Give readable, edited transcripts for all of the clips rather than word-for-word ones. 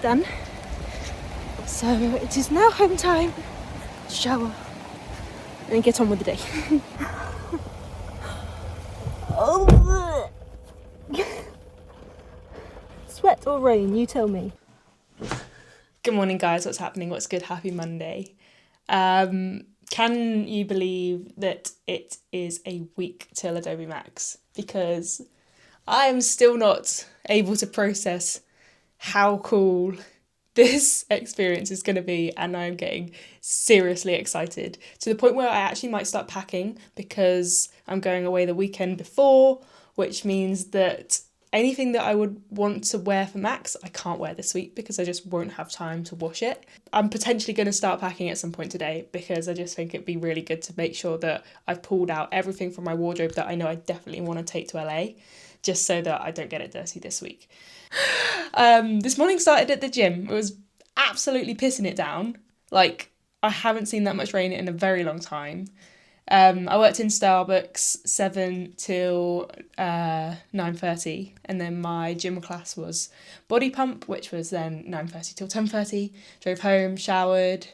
done. So it is now home time, shower, and get on with the day. Oh, sweat or rain, you tell me. Good morning, guys. What's happening? What's good? Happy Monday. Can you believe that it is a week till Adobe MAX? Because I am still not able to process how cool this experience is going to be, and I'm getting seriously excited to the point where I actually might start packing because I'm going away the weekend before, which means that anything that I would want to wear for Max, I can't wear this week because I just won't have time to wash it. I'm potentially going to start packing at some point today because I just think it'd be really good to make sure that I've pulled out everything from my wardrobe that I know I definitely want to take to LA, just so that I don't get it dirty this week. This morning started at the gym. It was absolutely pissing it down. Like, I haven't seen that much rain in a very long time. I worked in Starbucks 7 till 9:30, and then my gym class was body pump, which was then 9:30 till 10:30. Drove home, showered,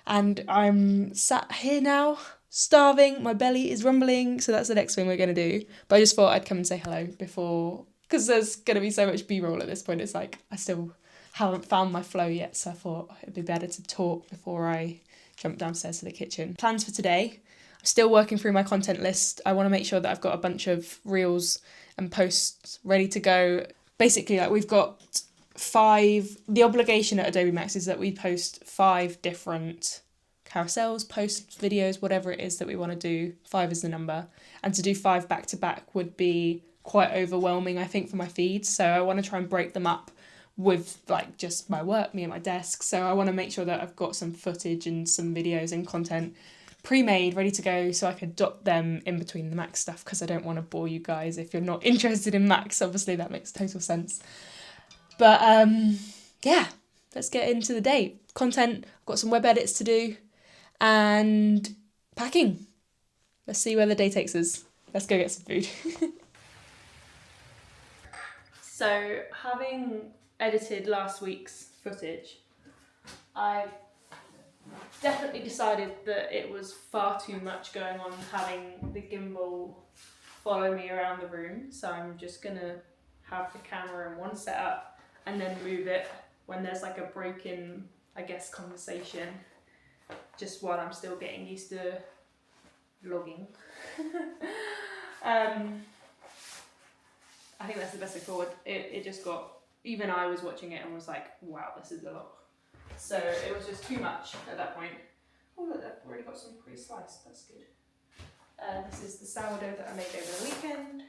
and I'm sat here now, starving. My belly is rumbling, so that's the next thing we're going to do. But I just thought I'd come and say hello before, because there's going to be so much B-roll at this point. It's like I still haven't found my flow yet, so I thought it'd be better to talk before I jump downstairs to the kitchen. Plans for today. I'm still working through my content list. I want to make sure that I've got a bunch of reels and posts ready to go. Basically, like, we've got 5, the obligation at Adobe MAX is that we post 5 different carousels, posts, videos, whatever it is that we want to do. 5 is the number. And to do 5 back to back would be quite overwhelming, I think, for my feeds. So I want to try and break them up with like just my work, me at my desk. So I want to make sure that I've got some footage and some videos and content pre-made, ready to go, so I could dot them in between the Max stuff, because I don't want to bore you guys if you're not interested in Max. Obviously, that makes total sense. But yeah, let's get into the day. Content, I've got some web edits to do, and packing. Let's see where the day takes us. Let's go get some food. So, having edited last week's footage, I definitely decided that it was far too much going on having the gimbal follow me around the room. So I'm just gonna have the camera in one setup and then move it when there's like a break in, I guess, conversation, just while I'm still getting used to vlogging. I think that's the best way forward. It just got, even I was watching it and was like, wow, this is a lot. So it was just too much at that point. Oh look, I've already got some pre-sliced, that's good. This is the sourdough that I made over the weekend.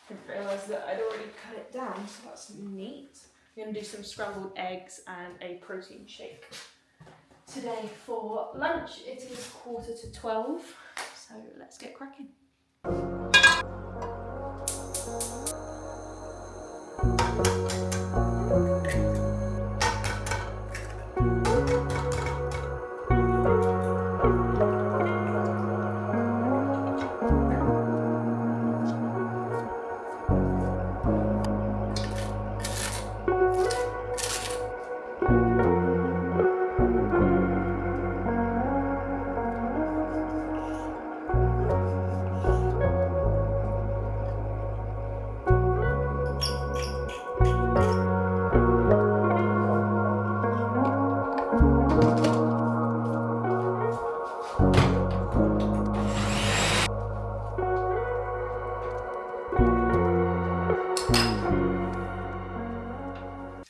Didn't realise that I'd already cut it down, so that's neat. I'm going to do some scrambled eggs and a protein shake. Today for lunch it is 11:45, so let's get cracking.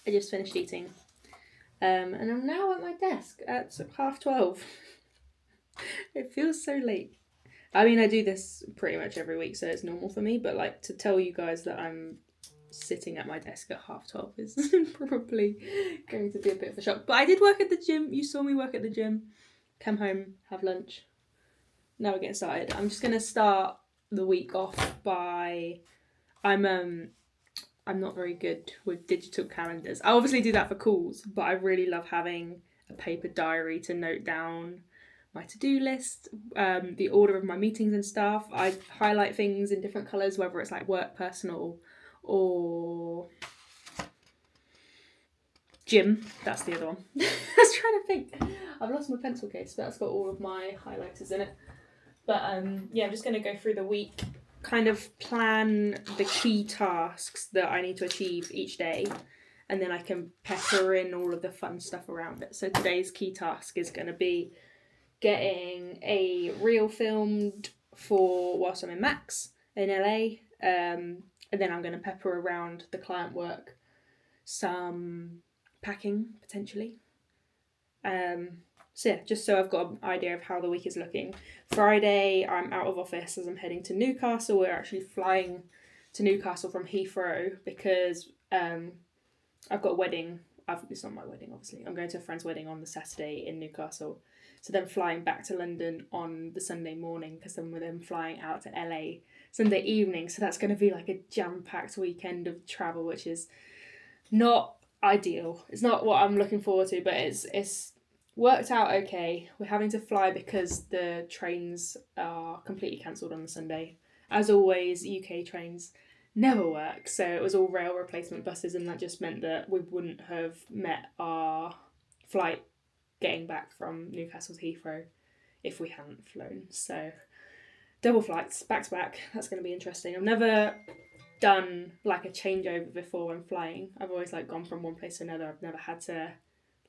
I just finished eating, and I'm now at my desk at 12:30. It feels so late. I mean, I do this pretty much every week, so it's normal for me, but like, to tell you guys that I'm sitting at my desk at 12:30 is probably going to be a bit of a shock. But I did work at the gym. You saw me work at the gym. Come home, have lunch. Now we're getting started. I'm just gonna start the week off by, I'm not very good with digital calendars. I obviously do that for calls, but I really love having a paper diary to note down my to-do list, the order of my meetings and stuff. I highlight things in different colours, whether it's like work, personal, or Gym, that's the other one. I was trying to think. I've lost my pencil case, but that's got all of my highlighters in it. But yeah, I'm just going to go through the week, kind of plan the key tasks that I need to achieve each day, and then I can pepper in all of the fun stuff around it. So today's key task is going to be getting a reel filmed for whilst I'm in Max in LA, and then I'm going to pepper around the client work, some packing potentially. So yeah, just so I've got an idea of how the week is looking. Friday, I'm out of office as I'm heading to Newcastle. We're actually flying to Newcastle from Heathrow because I've got a wedding. It's not my wedding, obviously. I'm going to a friend's wedding on the Saturday in Newcastle. So then flying back to London on the Sunday morning, because then we're then flying out to LA Sunday evening. So that's going to be like a jam-packed weekend of travel, which is not ideal. It's not what I'm looking forward to, but it's worked out okay. We're having to fly because the trains are completely cancelled on the Sunday. As always, UK trains never work, so it was all rail replacement buses, and that just meant that we wouldn't have met our flight getting back from Newcastle to Heathrow if we hadn't flown. So double flights back to back. That's going to be interesting. I've never done like a changeover before when flying. I've always like gone from one place to another. I've never had to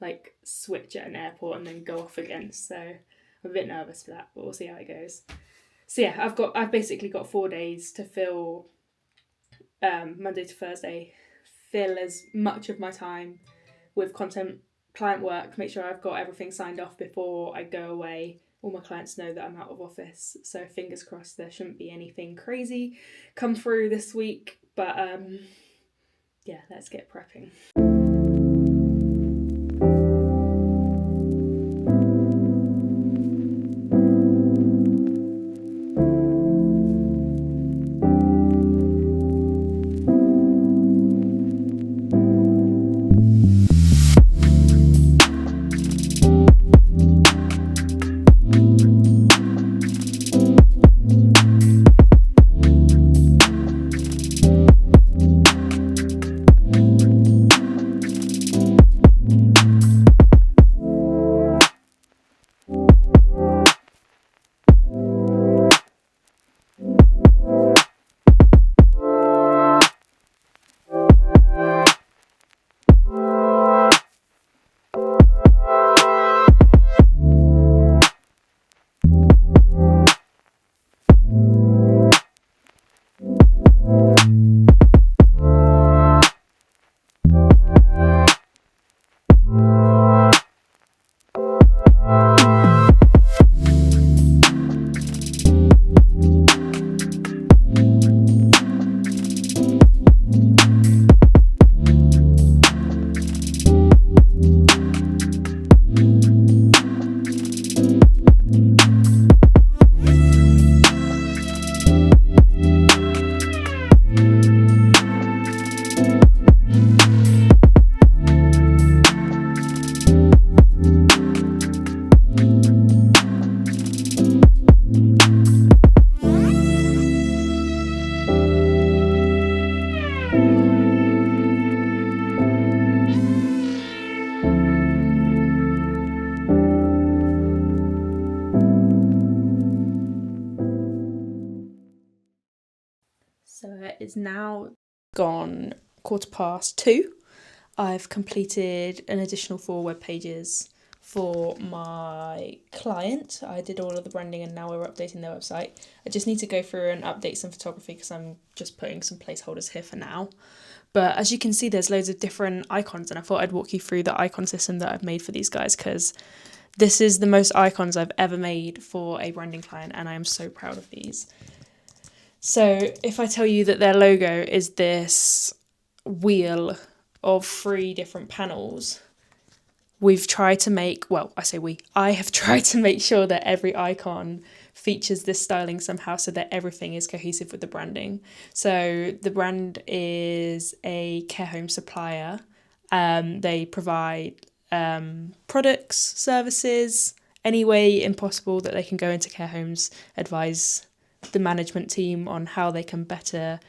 like switch at an airport and then go off again, so I'm a bit nervous for that, but we'll see how it goes. So yeah, I've basically got 4 days to fill Monday to Thursday, fill as much of my time with content, client work, make sure I've got everything signed off before I go away. All my clients know that I'm out of office, so fingers crossed there shouldn't be anything crazy come through this week, but yeah, let's get prepping. So it is now gone 2:15. I've completed an additional 4 web pages for my client. I did all of the branding and now we're updating their website. I just need to go through and update some photography because I'm just putting some placeholders here for now. But as you can see, there's loads of different icons, and I thought I'd walk you through the icon system that I've made for these guys because this is the most icons I've ever made for a branding client, and I am so proud of these. So if I tell you that their logo is this wheel of 3 different panels, we've tried to make, well, I say I have tried to make sure that every icon features this styling somehow so that everything is cohesive with the branding. So the brand is a care home supplier. They provide products, services, any way impossible that they can go into care homes, advise the management team on how they can better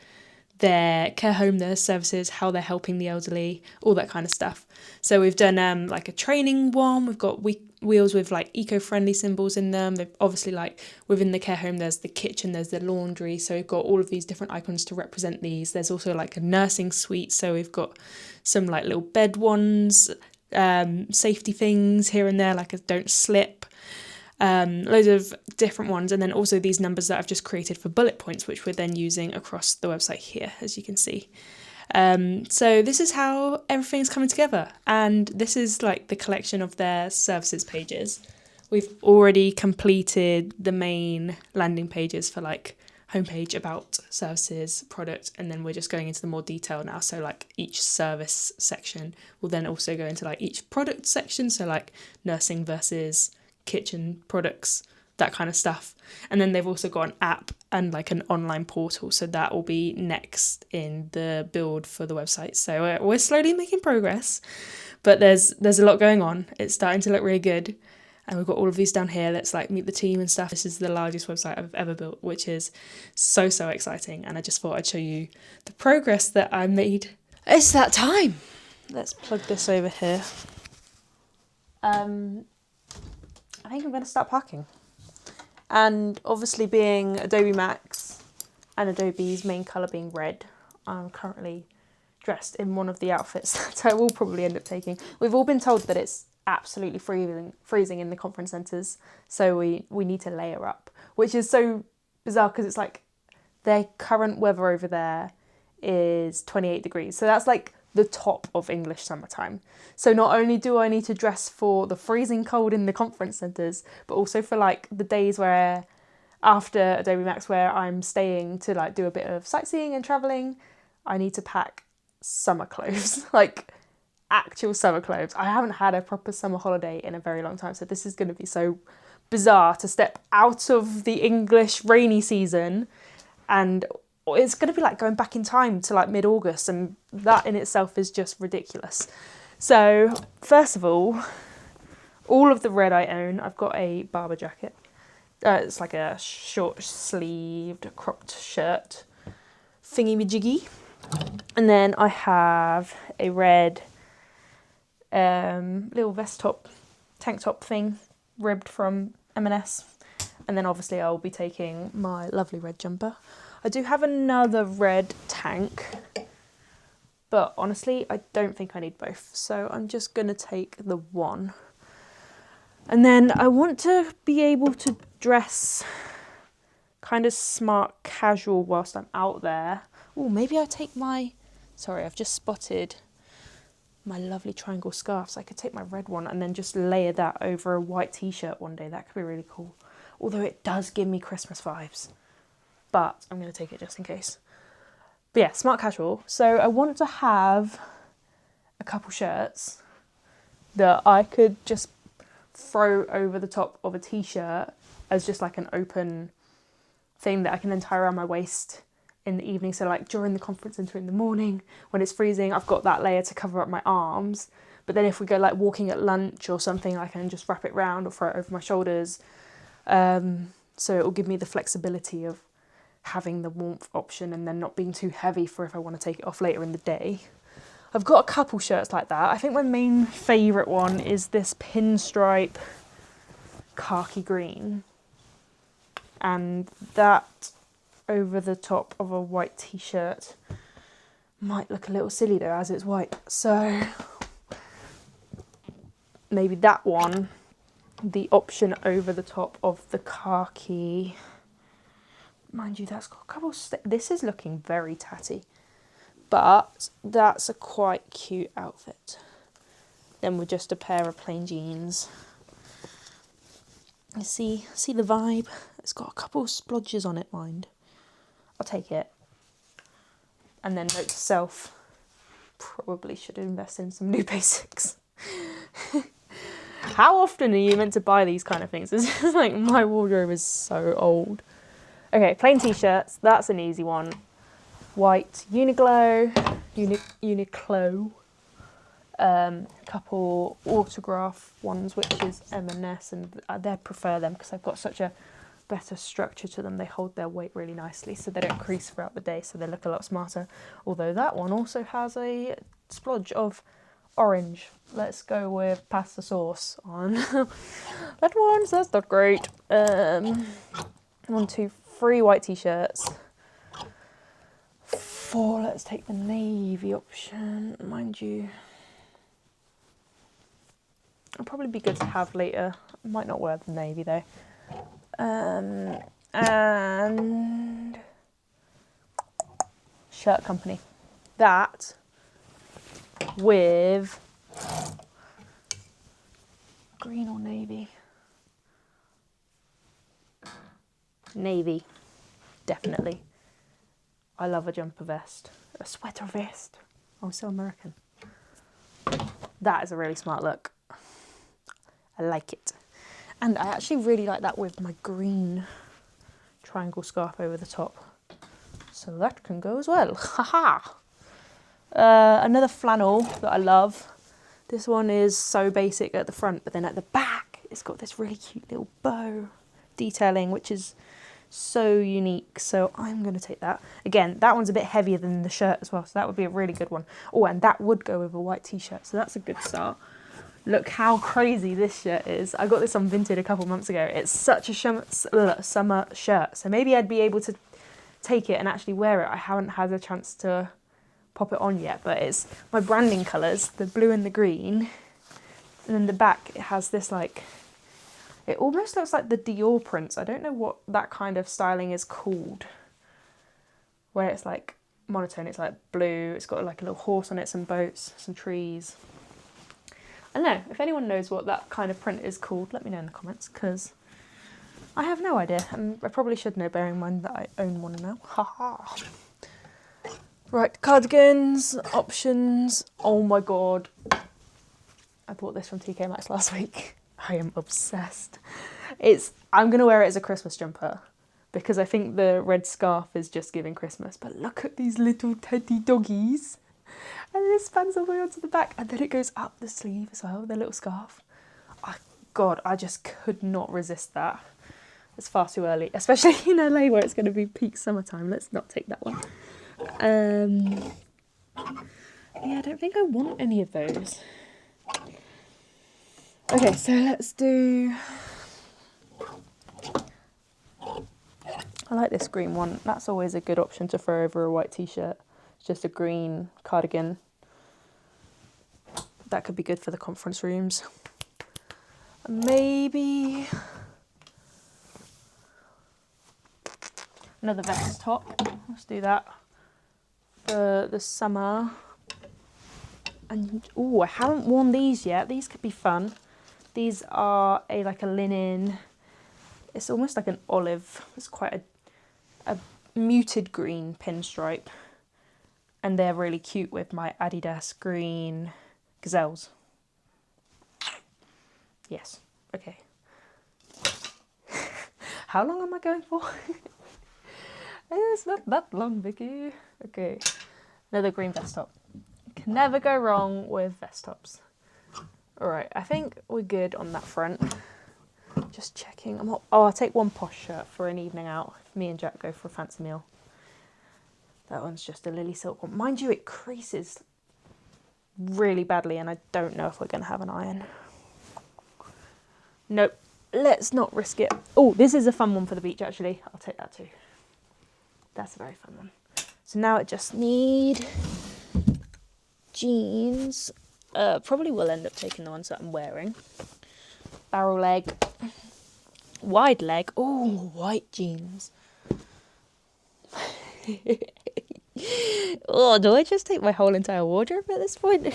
their care home, their services, how they're helping the elderly, all that kind of stuff. So we've done like a training one. We've got wheels with like eco-friendly symbols in them. They've obviously, like within the care home, there's the kitchen, there's the laundry. So we've got all of these different icons to represent these. There's also like a nursing suite. So we've got some like little bed ones, safety things here and there, like a don't slip. Loads of different ones, and then also these numbers that I've just created for bullet points, which we're then using across the website here, as you can see. So this is how everything's coming together, and this is like the collection of their services pages. We've already completed the main landing pages for like homepage, about, services, product, and then we're just going into the more detail now. So like each service section will then also go into like each product section, so like nursing versus kitchen products, that kind of stuff. And then they've also got an app and like an online portal, so that will be next in the build for the website. So we're slowly making progress, but there's a lot going on. It's starting to look really good, and we've got all of these down here. Let's like meet the team and stuff. This is the largest website I've ever built, which is so exciting, and I just thought I'd show you the progress that I made. It's that time. Let's plug this over here. I think I'm going to start packing. And obviously, being Adobe MAX and Adobe's main colour being red, I'm currently dressed in one of the outfits that I will probably end up taking. We've all been told that it's absolutely freezing in the conference centres, so we need to layer up, which is so bizarre because it's like their current weather over there is 28 degrees. So that's like the top of English summertime. So not only do I need to dress for the freezing cold in the conference centres, but also for like the days where after Adobe MAX where I'm staying to like do a bit of sightseeing and travelling, I need to pack summer clothes, like actual summer clothes. I haven't had a proper summer holiday in a very long time, so this is going to be so bizarre to step out of the English rainy season, and it's going to be like going back in time to like mid-August, and that in itself is just ridiculous. So first of all of the red I own. I've got a Barber jacket. It's like a short sleeved cropped shirt thingy-majiggy. And then I have a red little vest top, tank top thing, ribbed from M&S. And then obviously I'll be taking my lovely red jumper. I do have another red tank, but honestly, I don't think I need both. So I'm just going to take the one. And then I want to be able to dress kind of smart casual whilst I'm out there. Oh, maybe I take my... Sorry, I've just spotted my lovely triangle scarf. So I could take my red one and then just layer that over a white t-shirt one day. That could be really cool. Although it does give me Christmas vibes. But I'm going to take it just in case. But yeah, smart casual. So I want to have a couple shirts that I could just throw over the top of a t-shirt as just like an open thing that I can then tie around my waist in the evening. So like during the conference center in the morning when it's freezing, I've got that layer to cover up my arms. But then if we go like walking at lunch or something, I can just wrap it round or throw it over my shoulders. So it will give me the flexibility of having the warmth option and then not being too heavy for if I want to take it off later in the day. I've got a couple shirts like that. I think my main favourite one is this pinstripe khaki green. And that over the top of a white t-shirt might look a little silly though as it's white. So maybe that one, the option over the top of the khaki. Mind you, that's got a couple... This is looking very tatty. But that's a quite cute outfit. Then with just a pair of plain jeans. You see the vibe? It's got a couple of splodges on it, mind. I'll take it. And then note to self, probably should invest in some new basics. How often are you meant to buy these kind of things? It's just like my wardrobe is so old. Okay, plain t-shirts, that's an easy one. White Uniqlo, couple autograph ones, which is M&S, and I prefer them because I've got such a better structure to them. They hold their weight really nicely, so they don't crease throughout the day, so they look a lot smarter. Although that one also has a splodge of orange. Let's go with pasta sauce on that one, so that's not great. 1, 2, 3 white t-shirts. 4, let's take the navy option. Mind you, it'll probably be good to have later. I might not wear the navy though. And shirt company. That with green or navy? Navy, definitely. I love a jumper vest, a sweater vest. I'm so American. That is a really smart look. I like it. And I actually really like that with my green triangle scarf over the top. So that can go as well. Haha! Another flannel that I love. This one is so basic at the front, but then at the back, it's got this really cute little bow detailing, which is so unique. So I'm going to take that. Again, that one's a bit heavier than the shirt as well, so that would be a really good one. Oh, and that would go with a white t-shirt, so that's a good start. Look how crazy this shirt is. I got this on Vinted a couple months ago. It's such a summer shirt, so maybe I'd be able to take it and actually wear it. I haven't had a chance to pop it on yet, but it's my branding colours, the blue and the green, and then the back it has this like, it almost looks like the Dior prints. I don't know what that kind of styling is called, where it's like monotone, it's like blue, it's got like a little horse on it, some boats, some trees. I don't know, if anyone knows what that kind of print is called, let me know in the comments, because I have no idea, and I probably should know, bearing in mind that I own one now. Haha. Right, cardigans, options. Oh my god. I bought this from TK Maxx last week. I am obsessed. I'm going to wear it as a Christmas jumper because I think the red scarf is just giving Christmas. But look at these little teddy doggies. And it spans all the way onto the back. And then it goes up the sleeve as well, the little scarf. Oh, God, I just could not resist that. It's far too early, especially in LA where it's going to be peak summertime. Let's not take that one. Yeah, I don't think I want any of those. Okay, so let's do... I like this green one. That's always a good option to throw over a white t-shirt. It's just a green cardigan. That could be good for the conference rooms. Maybe another vest top. Let's do that for the summer. And oh, I haven't worn these yet. These could be fun. These are like a linen. It's almost like an olive. It's quite a muted green pinstripe. And they're really cute with my Adidas green gazelles. Yes. Okay. How long am I going for? It's not that long, Vicky. Okay. Another green vest top. Can never go wrong with vest tops. Alright, I think we're good on that front. Just checking. I'll take one posh shirt for an evening out. If me and Jack go for a fancy meal. That one's just a lily silk one. Mind you, it creases really badly and I don't know if we're going to have an iron. Nope. Let's not risk it. Oh, this is a fun one for the beach, actually. I'll take that too. That's a very fun one. So now I just need jeans. Probably will end up taking the ones that I'm wearing. Barrel leg. Wide leg. Oh, white jeans. Oh, do I just take my whole entire wardrobe at this point?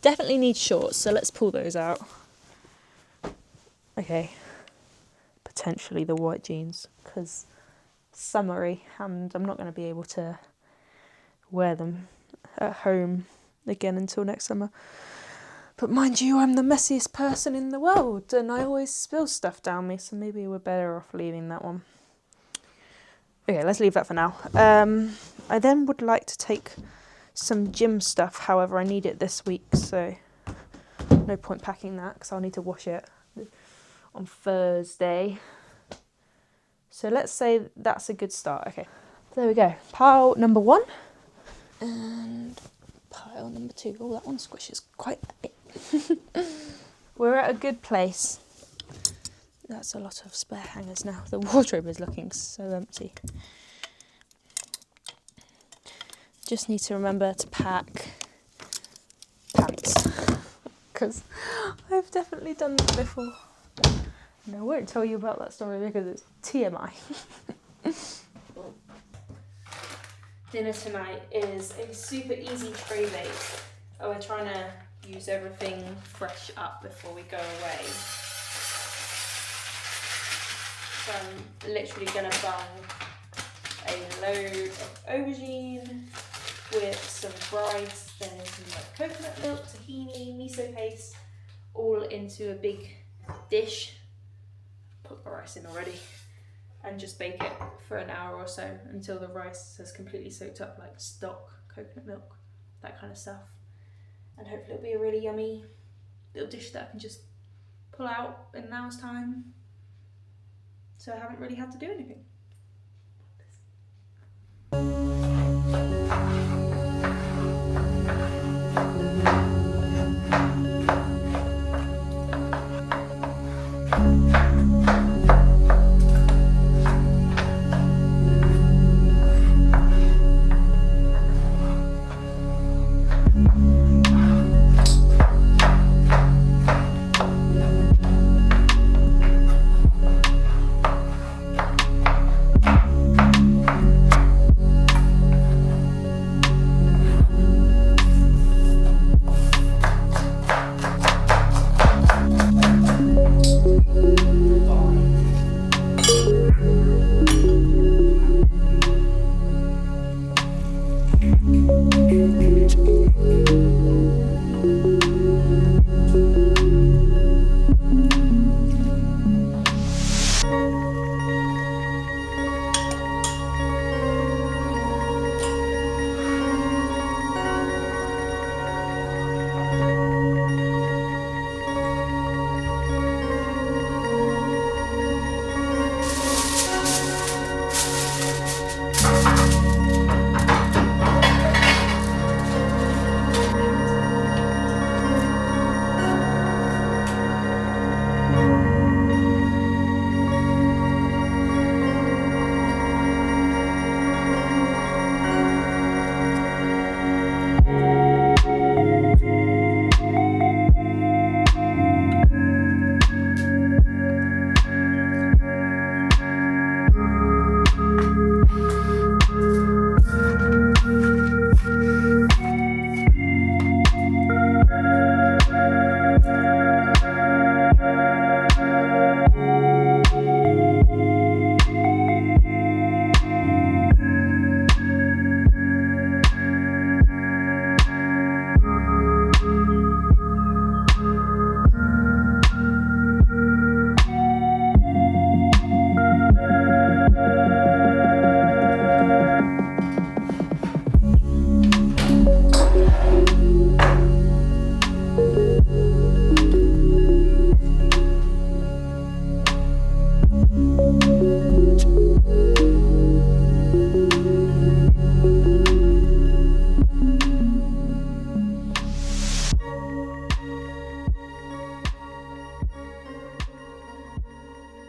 Definitely need shorts, so let's pull those out. Okay. Potentially the white jeans, because summery, and I'm not going to be able to wear them at home again until next summer. But mind you, I'm the messiest person in the world, and I always spill stuff down me, so maybe we're better off leaving that one. Okay, let's leave that for now. I then would like to take some gym stuff, however I need it this week, so no point packing that because I'll need to wash it on Thursday. So let's say that's a good start. Okay, there we go. Pile number 1 and pile number 2. Oh, that one squishes quite a bit. We're at a good place. That's a lot of spare hangers now. The wardrobe is looking so empty. Just need to remember to pack pants, because I've definitely done that before. And I won't tell you about that story because it's TMI. Dinner tonight is a super easy tray bake. Oh, we're trying to use everything fresh up before we go away. So I'm literally going to bung a load of aubergine with some rice, then some like coconut milk, tahini, miso paste, all into a big dish. Put the rice in already and just bake it for an hour or so until the rice has completely soaked up, like stock, coconut milk, that kind of stuff. And hopefully it'll be a really yummy little dish that I can just pull out in an hour's time. So I haven't really had to do anything.